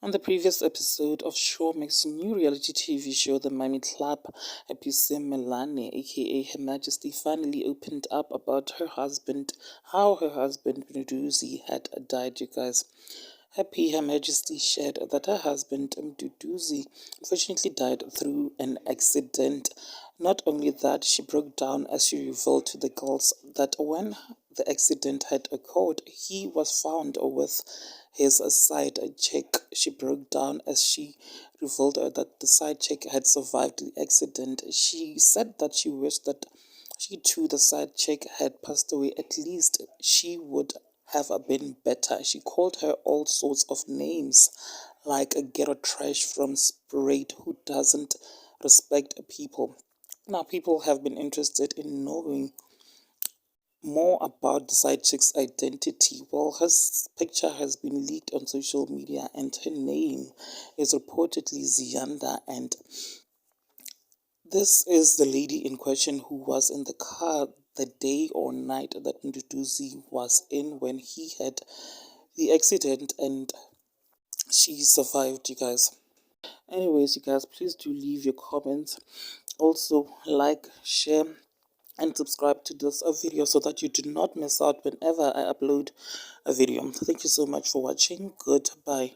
On the previous episode of Showmax's new reality TV show, The Mummy Club, Simelane, aka Her Majesty, finally opened up about her husband, how her husband Mduduzi had died, you guys. Happy Her Majesty shared that her husband Mduduzi unfortunately died through an accident. Not only that, she broke down as she revealed to the girls that when the accident had occurred, he was found with his side chick. She broke down as she revealed that the side chick had survived the accident. She said that she wished that she too, the side chick, had passed away. At least she would have been better. She called her all sorts of names, like a ghetto trash from Spruit who doesn't respect people. Now, people have been interested in knowing more about the side chick's identity. Well, her picture has been leaked on social media, and her name is reportedly Ziyanda. And this is the lady in question who was in the car the day or night that Nduduzi was in when he had the accident, and she survived, you guys. Anyways, you guys, please do leave your comments. Also, like, share, and subscribe to this video so that you do not miss out whenever I upload a video. Thank you so much for watching. Goodbye.